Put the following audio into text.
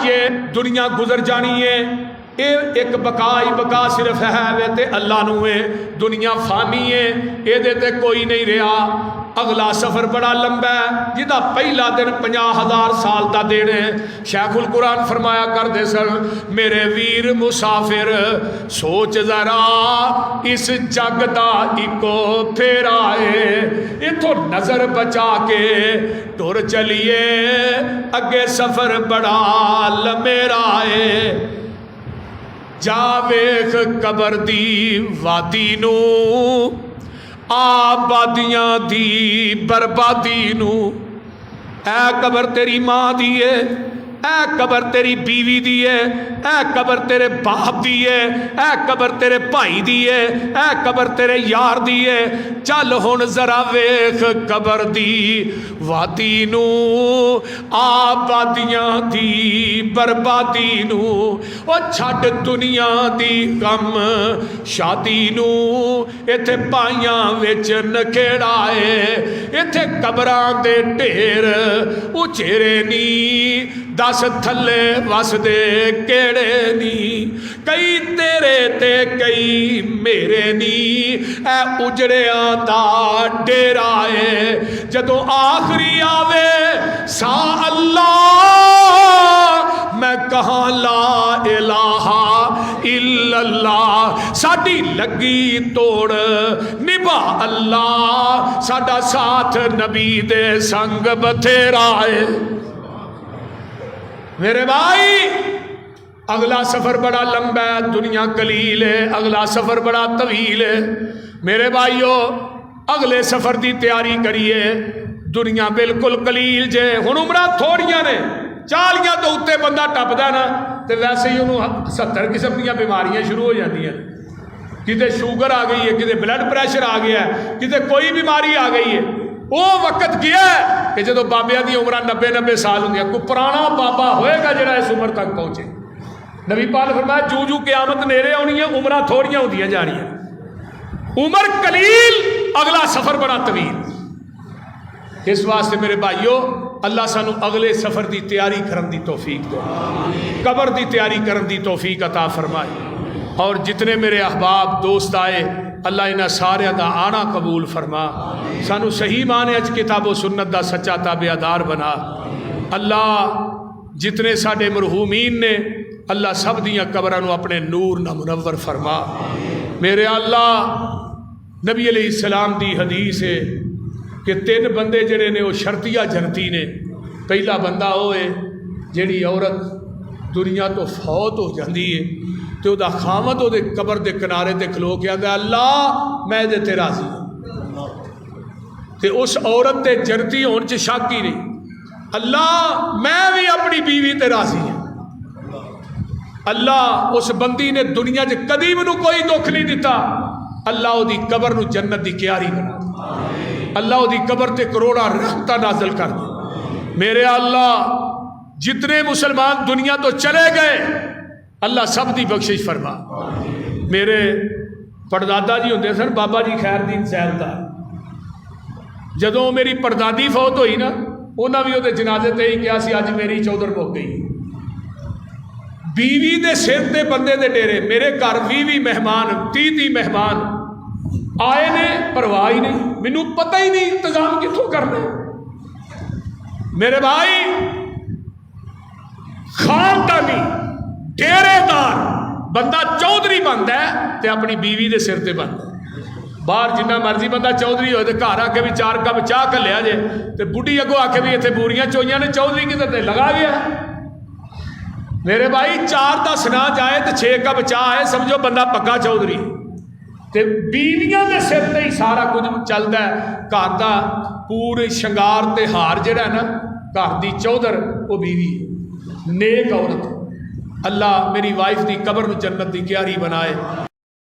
ये दुनिया गुजर जानी है, ये एक बका ही बका सिर्फ है वे ते अल्लाह नू है। दुनिया फानी है, ये ते कोई नहीं रहा। अगला सफ़र बड़ा लंबा है, जिदा पहला दिन 50,000 साल का दिन है। शेखुल कुरान फरमाया करते सन, मेरे वीर मुसाफिर सोच जरा इस जग दा इको फेरा है, इथों नजर बचा के टुर चलिए, अगे सफर बड़ा लमेरा है। जा वेख कबर दी वादी नू, आबादियां दी बर्बादी नू। ऐ कबर तेरी मां दी है, ऐ कबर तेरी बीवी दी है, ऐ कबर तेरे बाप दी है, ऐ कबर तेरे भाई दी है, ऐ कबर तेरे यार दी है। चल हुण जरा वेख कबर दी वादी नू, आबादियां दी बर्बादी नू। ओ छड्ड दुनिया दी गम शादी नू, इत्थे पाइयां विच नखेड़ा है, इत्थे कबरां दे ढेर उचेरे नी। दस थले वसदे केड़े नी, कई तेरे ते कई मेरे नी। ऐ उजड़ियां दा डेरा है, जदों आखिरी आवे सा अल्लाह, मैं कहां ला इलाहा इल्लल्लाह। साडी लगी तोड़ निभा अल्लाह, साडा साथ नबी दे संग बथेरा है। मेरे भाई अगला सफ़र बड़ा लंबा है, दुनिया कलील है, अगला सफ़र बड़ा तवील है। मेरे भाइयों अगले सफ़र की तैयारी करिए। दुनिया बिल्कुल कलील जे, हुण उम्रां थोड़ियां ने, 40 तो उत्ते बंदा टपदा ना तो वैसे ही उन्होंने 70 किस्म दी बीमारियां शुरू हो जांदियां। किते शुगर आ गई है, किते ब्लड प्रेशर आ गया है, किते कोई बीमारी आ गई है। वो वक्त गया कि जो बाबिया दी उम्र 90-90 साल होंगे। कोई पुराना बाबा होएगा जिहड़ा इस उम्र तक पहुंचे। नबी पाक फरमाया जू जू क़यामत नेड़े आनी है, उम्र थोड़ियां होंदियां जानियां। उम्र कलील, अगला सफर बड़ा तवील। इस वास्ते मेरे भाइयों अल्लाह सानू अगले सफर की तैयारी करने की तौफीक दे, कबर की तैयारी करने की तौफीक अता फरमाए। और जितने मेरे अहबाब दोस्त आए, अल्लाह इन्हां सारियां दा आना कबूल फरमा। सानू सही माने अच किताबो सुन्नत दा सच्चा ताबेदार बना। अल्लाह जितने साडे मरहूमीन ने, अल्लाह सब दियां कबरां नू अपने नूर नाल मुनव्वर फरमा। मेरे अल्लाह नबी अलैहिस्सलाम दी हदीस है कि 3 बंदे जिहड़े ने वो शर्तिया जनती ने। पहला बंदा वो है जिहड़ी औरत दुनिया तो फौत हो जाती है तो वह खामद वो कबर के किनारे ते खलो के आंदा अल्लाह मैं ये ते राजी हूँ। तो उस औरत के जनती होने च शक ही नहीं। अल्लाह मैं भी अपनी बीवी ते राजी हूँ। अल्लाह उस बंदी ने दुनिया च कदी मैनू कोई दुख नहीं दिता। अल्लाह उहदी कबर नू जन्नत की क्यारी बना। अल्लाह उहदी कबर ते करोड़ा रहमतां नाज़िल कर दे। मेरे अल्लाह जितने मुसलमान दुनिया तो चले गए, अल्लाह सब दी बख्शिश फरमा। मेरे पड़दादा जी होंदे सन बाबा जी खैरदीन सैयददार। जदों मेरी पड़दादी फौत हुई ना, उन्हें भी वो जनाजे ते ही कहा सी अज मेरी चौधर मुक गई। बीवी दे सिर ते बंदे दे डेरे। मेरे घर 20 मेहमान 30 मेहमान आए ने, परवाह ही नहीं, मैनू पता ही नहीं इंतजाम कितों करना। मेरे भाई खानदानी डेरेदार बंदा चौधरी बनता है तो अपनी बीवी के सिर पर बनता है। बाहर जिन्ना मर्जी बंदा चौधरी हो, घर आके भी 4 कप चाह घलिया जे, तो बुढ़ी अगों आके भी इतने बूरियां चोइयां ने, चौधरी किधर ते लगा गया। मेरे भाई 4 10 ना जाए तो 6 कप चाह है, समझो बंदा पक्का चौधरी। तो बीवियां के सिर पर ही सारा कुछ चलता है। घर का पूरे श्रंगार ते हार जिहड़ा ना, घर की चौधर वो बीवी नेक औरत। अल्लाह मेरी वाइफ की कबर में जन्नत की क्यारी बनाए।